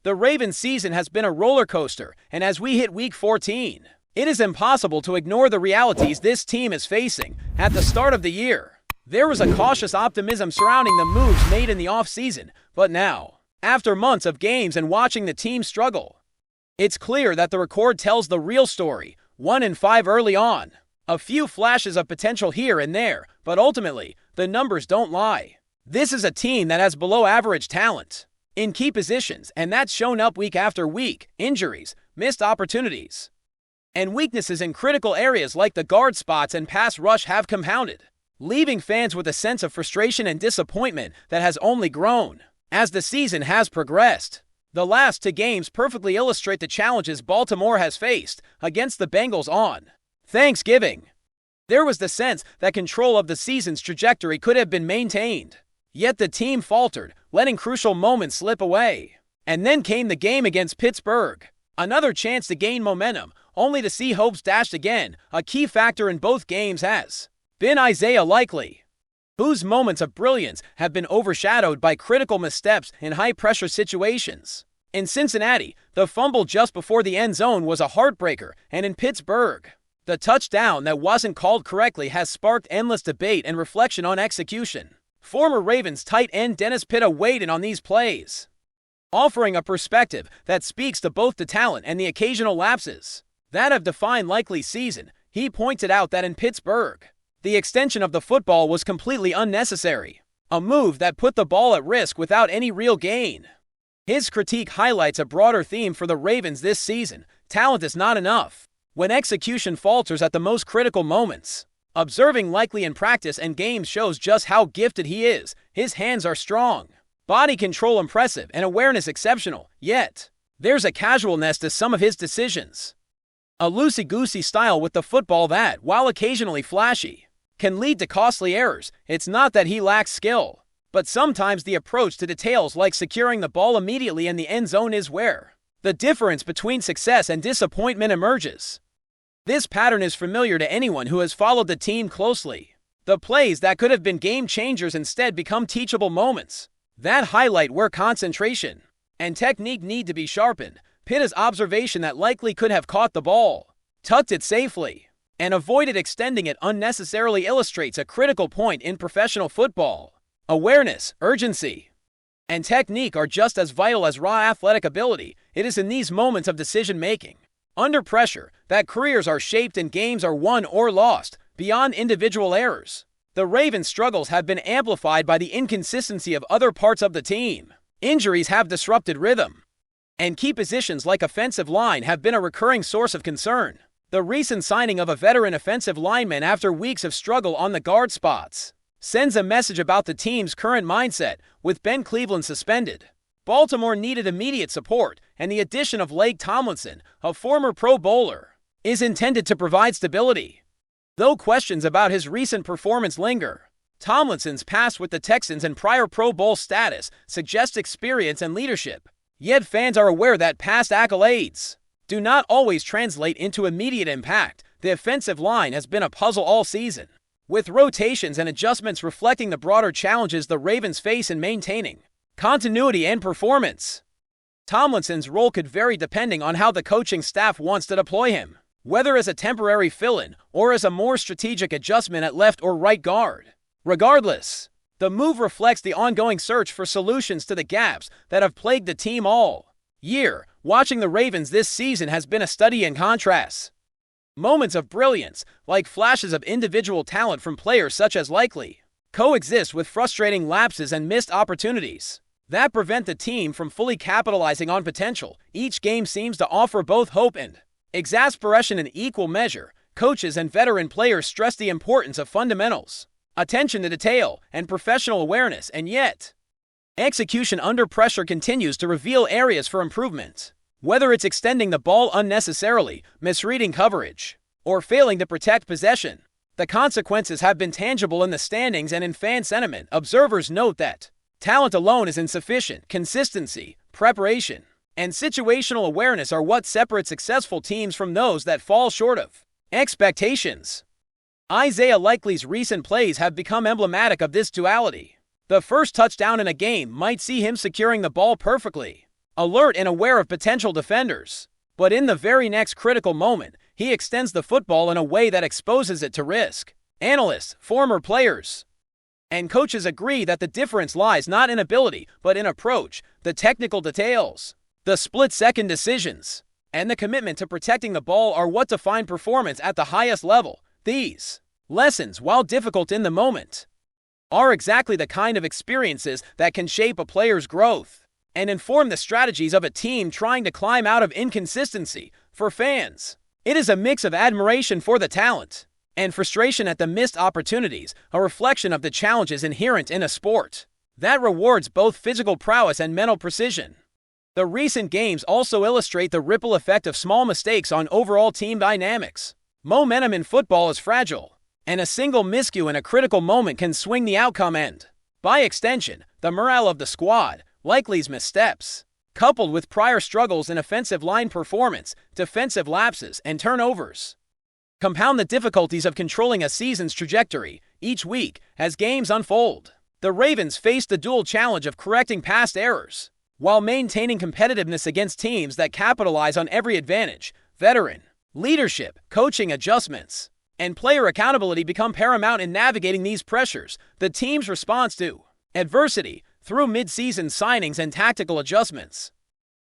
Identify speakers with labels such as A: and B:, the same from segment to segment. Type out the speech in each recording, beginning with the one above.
A: The Ravens season has been a roller coaster, and as we hit week 14, it is impossible to ignore the realities this team is facing. At the start of the year, there was a cautious optimism surrounding the moves made in the offseason, but now, after months of games and watching the team struggle, it's clear that the record tells the real story. 1-5 early on. A few flashes of potential here and there, but ultimately, the numbers don't lie. This is a team that has below-average talent in key positions, and that's shown up week after week. Injuries, missed opportunities, and weaknesses in critical areas like the guard spots and pass rush have compounded, leaving fans with a sense of frustration and disappointment that has only grown as the season has progressed. The last two games perfectly illustrate the challenges Baltimore has faced. Against the Bengals on Thanksgiving, there was the sense that control of the season's trajectory could have been maintained. Yet the team faltered, letting crucial moments slip away. And then came the game against Pittsburgh. Another chance to gain momentum, only to see hopes dashed again. A key factor in both games has been Isaiah Likely, whose moments of brilliance have been overshadowed by critical missteps in high-pressure situations. In Cincinnati, the fumble just before the end zone was a heartbreaker, and in Pittsburgh, the touchdown that wasn't called correctly has sparked endless debate and reflection on execution. Former Ravens tight end Dennis Pitta weighed in on these plays, offering a perspective that speaks to both the talent and the occasional lapses that have defined Likely's season. He pointed out that in Pittsburgh, the extension of the football was completely unnecessary, a move that put the ball at risk without any real gain. His critique highlights a broader theme for the Ravens this season. Talent is not enough when execution falters at the most critical moments. Observing Likely in practice and games shows just how gifted he is. His hands are strong, body control impressive, and awareness exceptional. Yet, there's a casualness to some of his decisions, a loosey-goosey style with the football that, while occasionally flashy, can lead to costly errors. It's not that he lacks skill, but sometimes the approach to details like securing the ball immediately in the end zone is where the difference between success and disappointment emerges. This pattern is familiar to anyone who has followed the team closely. The plays that could have been game changers instead become teachable moments that highlight where concentration and technique need to be sharpened. Pitta's observation that Likely could have caught the ball, tucked it safely, and avoided extending it unnecessarily illustrates a critical point in professional football. Awareness, urgency, and technique are just as vital as raw athletic ability. It is in these moments of decision-making, under pressure, that careers are shaped and games are won or lost. Beyond individual errors, the Ravens' struggles have been amplified by the inconsistency of other parts of the team. Injuries have disrupted rhythm, and key positions like offensive line have been a recurring source of concern. The recent signing of a veteran offensive lineman after weeks of struggle on the guard spots sends a message about the team's current mindset. With Ben Cleveland suspended, Baltimore needed immediate support, and the addition of Lake Tomlinson, a former Pro Bowler, is intended to provide stability. Though questions about his recent performance linger, Tomlinson's past with the Texans and prior Pro Bowl status suggest experience and leadership. Yet fans are aware that past accolades do not always translate into immediate impact. The offensive line has been a puzzle all season, with rotations and adjustments reflecting the broader challenges the Ravens face in maintaining continuity and performance. Tomlinson's role could vary depending on how the coaching staff wants to deploy him, whether as a temporary fill-in or as a more strategic adjustment at left or right guard. Regardless, the move reflects the ongoing search for solutions to the gaps that have plagued the team all year. Watching the Ravens this season has been a study in contrasts. Moments of brilliance, like flashes of individual talent from players such as Likely, coexist with frustrating lapses and missed opportunities that prevent the team from fully capitalizing on potential. Each game seems to offer both hope and exasperation in equal measure. Coaches and veteran players stress the importance of fundamentals, attention to detail, and professional awareness, and yet, execution under pressure continues to reveal areas for improvement. Whether it's extending the ball unnecessarily, misreading coverage, or failing to protect possession, the consequences have been tangible in the standings and in fan sentiment. Observers note that talent alone is insufficient. Consistency, preparation, and situational awareness are what separate successful teams from those that fall short of expectations. Isaiah Likely's recent plays have become emblematic of this duality. The first touchdown in a game might see him securing the ball perfectly, alert and aware of potential defenders. But in the very next critical moment, he extends the football in a way that exposes it to risk. Analysts, former players, and coaches agree that the difference lies not in ability, but in approach, the technical details, the split-second decisions, and the commitment to protecting the ball are what define performance at the highest level. These lessons, while difficult in the moment, are exactly the kind of experiences that can shape a player's growth and inform the strategies of a team trying to climb out of inconsistency. For fans, it is a mix of admiration for the talent and frustration at the missed opportunities, a reflection of the challenges inherent in a sport that rewards both physical prowess and mental precision. The recent games also illustrate the ripple effect of small mistakes on overall team dynamics. Momentum in football is fragile, and a single miscue in a critical moment can swing the outcome and, by extension, the morale of the squad. Likely's missteps, coupled with prior struggles in offensive line performance, defensive lapses, and turnovers, compound the difficulties of controlling a season's trajectory each week as games unfold. The Ravens face the dual challenge of correcting past errors while maintaining competitiveness against teams that capitalize on every advantage. Veteran leadership, coaching adjustments, and player accountability become paramount in navigating these pressures. The team's response to adversity, through mid-season signings and tactical adjustments,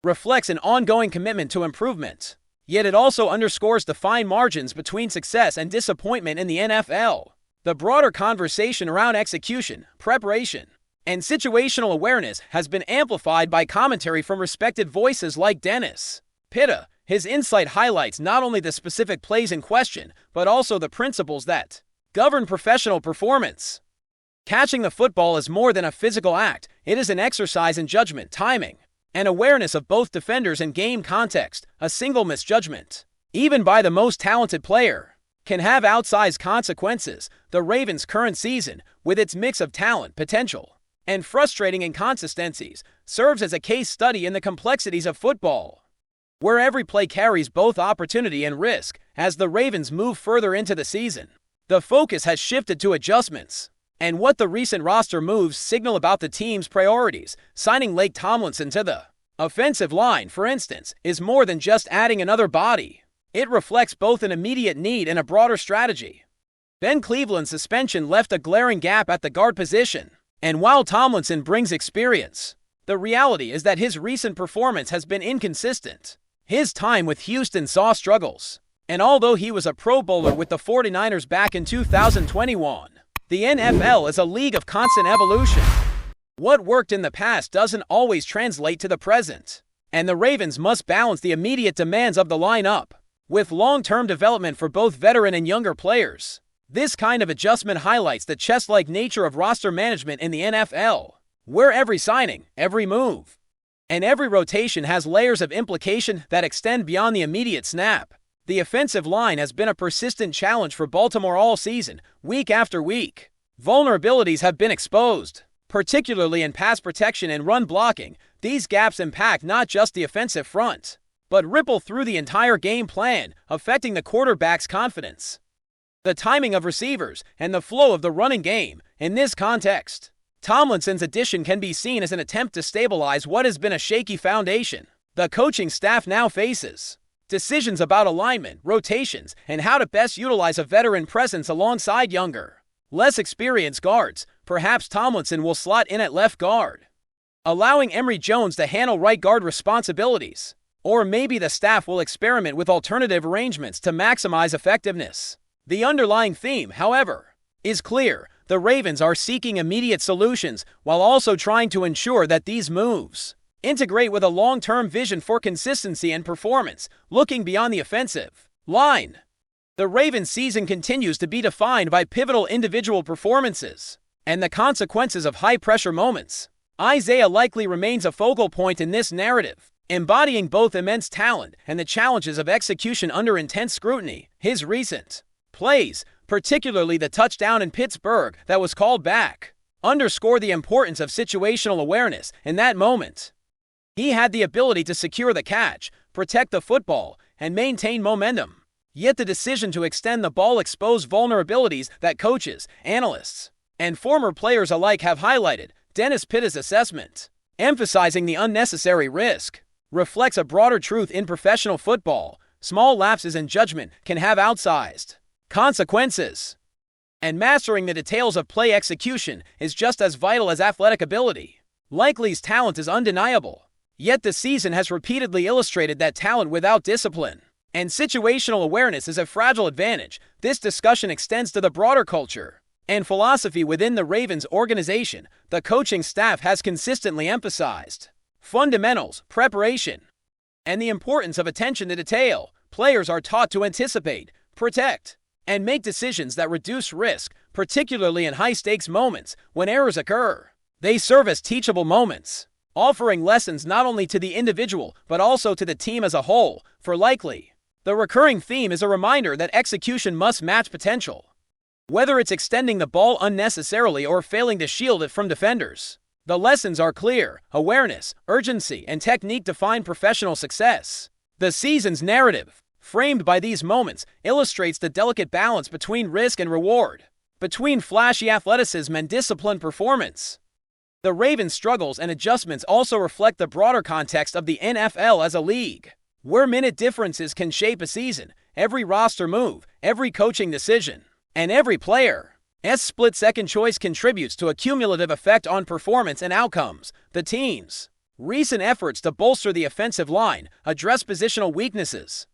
A: reflects an ongoing commitment to improvement. Yet it also underscores the fine margins between success and disappointment in the NFL. The broader conversation around execution, preparation, and situational awareness has been amplified by commentary from respected voices like Dennis Pitta. His insight highlights not only the specific plays in question, but also the principles that govern professional performance. Catching the football is more than a physical act. It is an exercise in judgment, timing, and awareness of both defenders and game context. A single misjudgment, even by the most talented player, can have outsized consequences. The Ravens' current season, with its mix of talent, potential, and frustrating inconsistencies, serves as a case study in the complexities of football, where every play carries both opportunity and risk. As the Ravens move further into the season, the focus has shifted to adjustments and what the recent roster moves signal about the team's priorities. Signing Lake Tomlinson to the offensive line, for instance, is more than just adding another body. It reflects both an immediate need and a broader strategy. Ben Cleveland's suspension left a glaring gap at the guard position, and while Tomlinson brings experience, the reality is that his recent performance has been inconsistent. His time with Houston saw struggles, and although he was a Pro Bowler with the 49ers back in 2021, the NFL is a league of constant evolution. What worked in the past doesn't always translate to the present, and the Ravens must balance the immediate demands of the lineup with long-term development for both veteran and younger players. This kind of adjustment highlights the chess-like nature of roster management in the NFL, where every signing, every move, and every rotation has layers of implication that extend beyond the immediate snap. The offensive line has been a persistent challenge for Baltimore all season, week after week. Vulnerabilities have been exposed, particularly in pass protection and run blocking. These gaps impact not just the offensive front, but ripple through the entire game plan, affecting the quarterback's confidence, the timing of receivers, and the flow of the running game. In this context, Tomlinson's addition can be seen as an attempt to stabilize what has been a shaky foundation. The coaching staff now faces decisions about alignment, rotations, and how to best utilize a veteran presence alongside younger, less experienced guards. Perhaps Tomlinson will slot in at left guard, allowing Emory Jones to handle right guard responsibilities. Or maybe the staff will experiment with alternative arrangements to maximize effectiveness. The underlying theme, however, is clear. The Ravens are seeking immediate solutions while also trying to ensure that these moves integrate with a long-term vision for consistency and performance. Looking beyond the offensive line, the Ravens' season continues to be defined by pivotal individual performances and the consequences of high-pressure moments. Isaiah likely remains a focal point in this narrative, embodying both immense talent and the challenges of execution under intense scrutiny. His recent plays, particularly the touchdown in Pittsburgh that was called back, underscore the importance of situational awareness. In that moment, he had the ability to secure the catch, protect the football, and maintain momentum. Yet the decision to extend the ball exposed vulnerabilities that coaches, analysts, and former players alike have highlighted. Dennis Pitta's assessment emphasizing the unnecessary risk, reflects a broader truth in professional football. Small lapses in judgment can have outsized consequences, and mastering the details of play execution is just as vital as athletic ability. Likely's talent is undeniable, yet the season has repeatedly illustrated that talent without discipline and situational awareness is a fragile advantage. This discussion extends to the broader culture and philosophy within the Ravens organization. The coaching staff has consistently emphasized fundamentals, preparation, and the importance of attention to detail. Players are taught to anticipate, protect, and make decisions that reduce risk, particularly in high-stakes moments when errors occur. They serve as teachable moments, offering lessons not only to the individual but also to the team as a whole. For Likely, the recurring theme is a reminder that execution must match potential, whether it's extending the ball unnecessarily or failing to shield it from defenders. The lessons are clear. Awareness, urgency, and technique define professional success. The season's narrative, framed by these moments, illustrates the delicate balance between risk and reward, between flashy athleticism and disciplined performance. The Ravens' struggles and adjustments also reflect the broader context of the NFL as a league, where minute differences can shape a season. Every roster move, every coaching decision, and every player's split-second choice contributes to a cumulative effect on performance and outcomes. The team's recent efforts to bolster the offensive line, address positional weaknesses,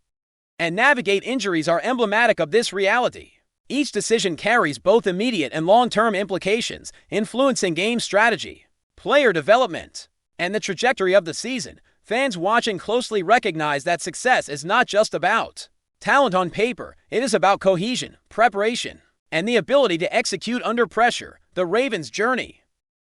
A: and navigate injuries are emblematic of this reality. Each decision carries both immediate and long-term implications, influencing game strategy, player development, and the trajectory of the season. Fans watching closely recognize that success is not just about talent on paper. It is about cohesion, preparation, and the ability to execute under pressure. The Ravens' journey,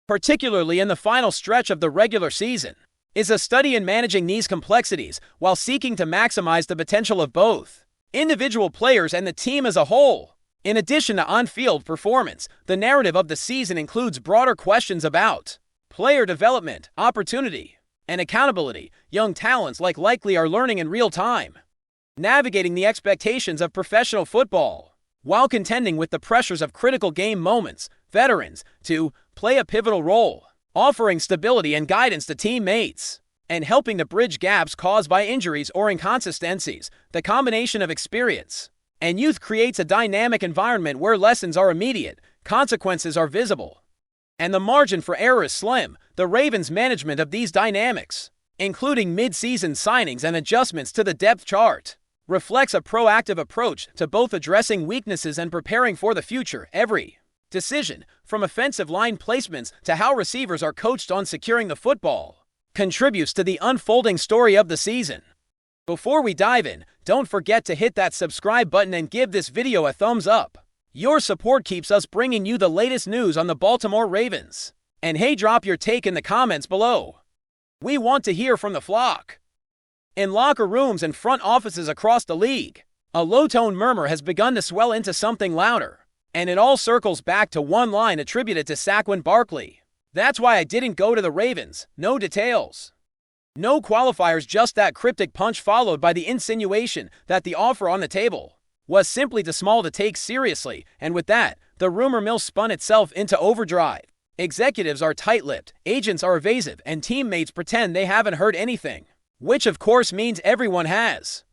A: particularly in the final stretch of the regular season, is a study in managing these complexities while seeking to maximize the potential of both individual players and the team as a whole. In addition to on-field performance, the narrative of the season includes broader questions about player development, opportunity, and accountability. Young talents like Likely are learning in real time, navigating the expectations of professional football, while contending with the pressures of critical game moments. Veterans, to play a pivotal role, offering stability and guidance to teammates, and helping to bridge gaps caused by injuries or inconsistencies. The combination of experience and youth creates a dynamic environment where lessons are immediate, consequences are visible, and the margin for error is slim. The Ravens' management of these dynamics, including mid-season signings and adjustments to the depth chart, reflects a proactive approach to both addressing weaknesses and preparing for the future. Every decision, from offensive line placements to how receivers are coached on securing the football, contributes to the unfolding story of the season. Before we dive in, don't forget to hit that subscribe button and give this video a thumbs up. Your support keeps us bringing you the latest news on the Baltimore Ravens. And hey, drop your take in the comments below. We want to hear from the flock. In locker rooms and front offices across the league, a low-tone murmur has begun to swell into something louder, and it all circles back to one line attributed to Saquon Barkley. "That's why I didn't go to the Ravens." No details, no qualifiers, just that cryptic punch followed by the insinuation that the offer on the table was simply too small to take seriously. And with that, the rumor mill spun itself into overdrive. Executives are tight-lipped, agents are evasive, and teammates pretend they haven't heard anything, which of course means everyone has.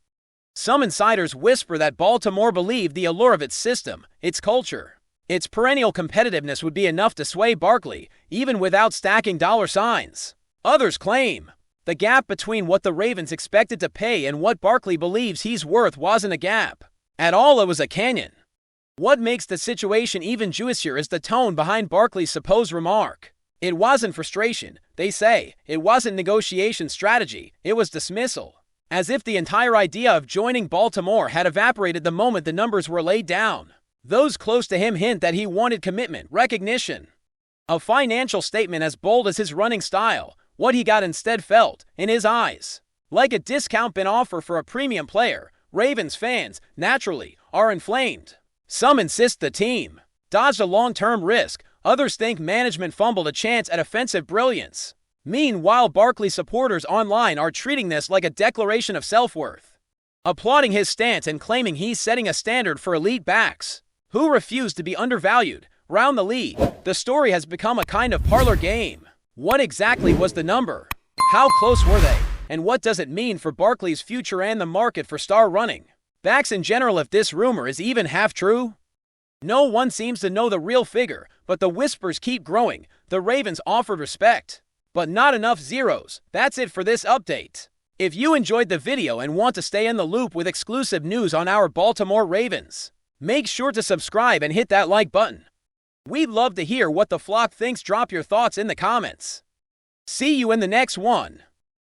A: Some insiders whisper that Baltimore believed the allure of its system, its culture, its perennial competitiveness would be enough to sway Barkley, even without stacking dollar signs. Others claim the gap between what the Ravens expected to pay and what Barkley believes he's worth wasn't a gap at all, it was a canyon. What makes the situation even juicier is the tone behind Barkley's supposed remark. It wasn't frustration, they say. It wasn't negotiation strategy, it was dismissal. As if the entire idea of joining Baltimore had evaporated the moment the numbers were laid down. Those close to him hint that he wanted commitment, recognition, a financial statement as bold as his running style. What he got instead felt, in his eyes, like a discount bin offer for a premium player. Ravens fans, naturally, are inflamed. Some insist the team dodged a long-term risk. Others think management fumbled a chance at offensive brilliance. Meanwhile, Barkley supporters online are treating this like a declaration of self-worth, applauding his stance and claiming he's setting a standard for elite backs who refuse to be undervalued. Round the league, the story has become a kind of parlor game, What exactly was the number? How close were they? And what does it mean for Barkley's future and the market for star running backs in general if this rumor is even half true? No one seems to know the real figure, but the whispers keep growing. The Ravens offered respect, but not enough zeros. That's it for this update. If you enjoyed the video and want to stay in the loop with exclusive news on our Baltimore Ravens, make sure to subscribe and hit that like button. We'd love to hear what the flock thinks. Drop your thoughts in the comments. See you in the next one.